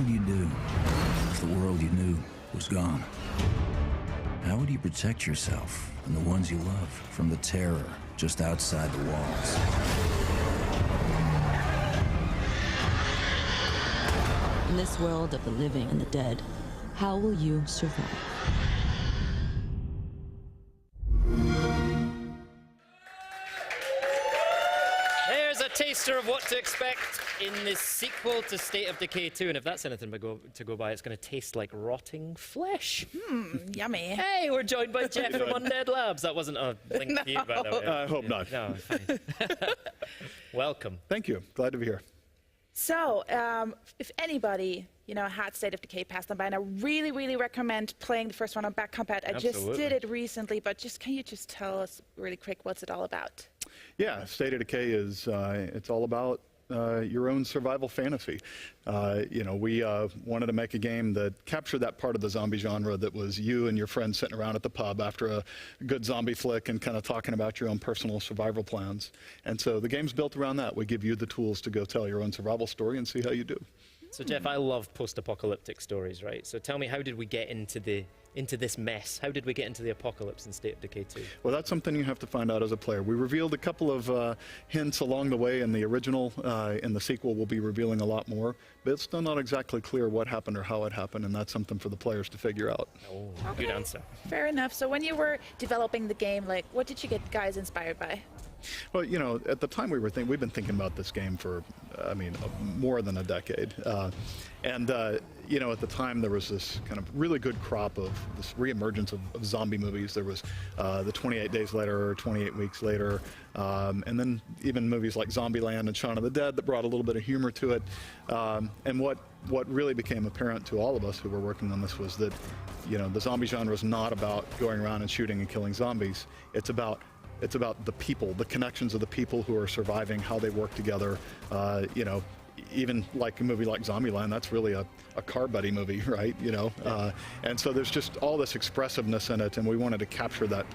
would you do if the world you knew was gone? How would you protect yourself and the ones you love from the terror just outside the walls? In this world of the living and the dead, how will you survive? There's a taster of what to expect in this sequel to State of Decay 2, and if that's anything to go by, it's going to taste like rotting flesh. Yummy. Hey, we're joined by Jeff from Undead Labs. That wasn't a link to you, by the way. I hope not. No, fine. Welcome. Thank you. Glad to be here. So, if anybody, had State of Decay passed them by, and I really, really recommend playing the first one on back compat. I just did it recently, but can you just tell us really quick what's it all about? Yeah, State of Decay is it's all about your own survival fantasy. We wanted to make a game that captured that part of the zombie genre that was you and your friends sitting around at the pub after a good zombie flick and kind of talking about your own personal survival plans. And so the game's built around that. We give you the tools to go tell your own survival story and see how you do. So Jeff, I love post-apocalyptic stories, right? So tell me, how did we get into this mess? How did we get into the apocalypse in State of Decay 2? Well, that's something you have to find out as a player. We revealed a couple of hints along the way in the original. In the sequel, we'll be revealing a lot more, but it's still not exactly clear what happened or how it happened, and that's something for the players to figure out. Oh, okay. Good answer. Fair enough. So when you were developing the game, what did you get guys inspired by? Well, at the time we've been thinking about this game for, more than a decade. At the time there was this kind of really good crop of this reemergence of zombie movies. There was the 28 Days Later, 28 Weeks Later, and then even movies like Zombieland and Shaun of the Dead that brought a little bit of humor to it. And what really became apparent to all of us who were working on this was that, the zombie genre is not about going around and shooting and killing zombies. It's about the people, the connections of the people who are surviving, how they work together. Even like a movie like Zombieland, that's really a car buddy movie, right? And so there's just all this expressiveness in it, and we wanted to capture that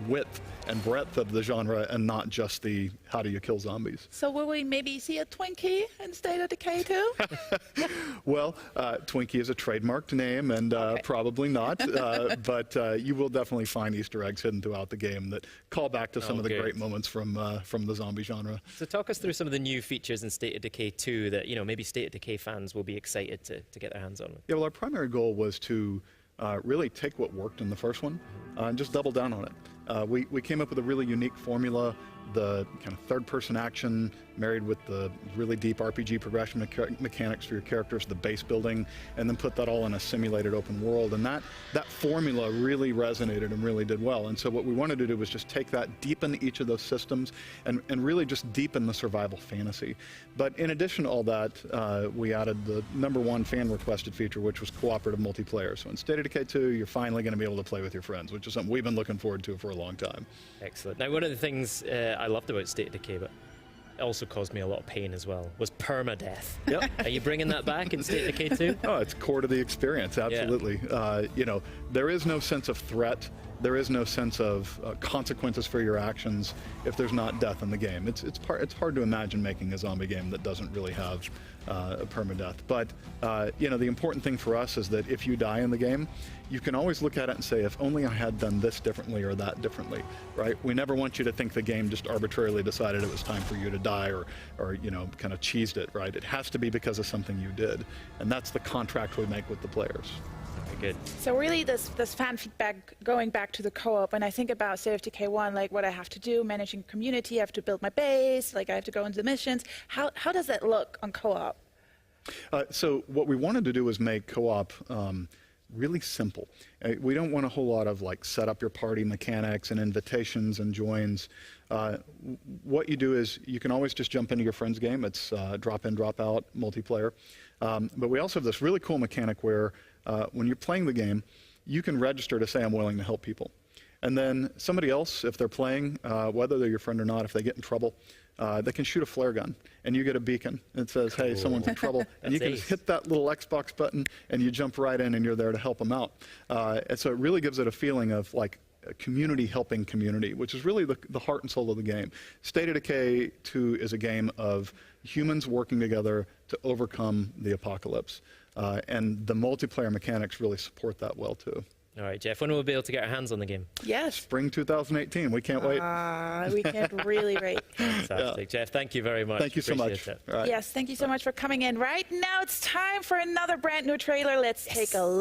width and breadth of the genre and not just the how do you kill zombies. So will we maybe see a Twinkie in State of Decay 2? Well, Twinkie is a trademarked name, and probably not, but you will definitely find Easter eggs hidden throughout the game that call back to some of the great moments from the zombie genre. So talk us through some of the new features in State of Decay 2 that maybe State of Decay fans will be excited to get their hands on. Yeah, well, our primary goal was to really take what worked in the first one and just double down on it. We came up with a really unique formula, the kind of third-person action married with the really deep RPG progression mechanics for your characters, the base building, and then put that all in a simulated open world. And that formula really resonated and really did well. And so what we wanted to do was just take that, deepen each of those systems, and really just deepen the survival fantasy. But in addition to all that, we added the #1 fan-requested feature, which was cooperative multiplayer. So in State of Decay 2, you're finally going to be able to play with your friends, which is something we've been looking forward to for a long time. Excellent. Now, one of the things I loved about State of Decay, but it also caused me a lot of pain as well, was permadeath. Yep. Are you bringing that back in State of Decay 2? Oh, it's core to the experience, absolutely. Yeah. There is no sense of threat. There is no sense of consequences for your actions if there's not death in the game. It's hard to imagine making a zombie game that doesn't really have a permadeath. But the important thing for us is that if you die in the game, you can always look at it and say, if only I had done this differently or that differently, right? We never want you to think the game just arbitrarily decided it was time for you to die or kind of cheesed it, right? It has to be because of something you did, and that's the contract we make with the players. Good. So really this fan feedback, going back to the co-op, when I think about State of Decay 1, like what I have to do, managing community, I have to build my base, like I have to go into the missions. How does that look on co-op? So what we wanted to do was make co-op really simple. We don't want a whole lot of set up your party mechanics and invitations and joins. What you do is you can always just jump into your friend's game. It's drop in, drop out multiplayer. But we also have this really cool mechanic where when you're playing the game, you can register to say I'm willing to help people. And then somebody else, if they're playing, whether they're your friend or not, if they get in trouble, they can shoot a flare gun, and you get a beacon. It says, hey, someone's in trouble. And you can just hit that little Xbox button, and you jump right in, and you're there to help them out. And so it really gives it a feeling of community helping community, which is really the heart and soul of the game. State of Decay 2 is a game of humans working together to overcome the apocalypse. And the multiplayer mechanics really support that well, too. All right, Jeff, when will we be able to get our hands on the game? Yes. Spring 2018. We can't wait. We can't really wait. Fantastic. Jeff, thank you very much. Thank you so much. Appreciate it. All right. Yes, thank you so much for coming in. Right now it's time for another brand new trailer. Let's take a look.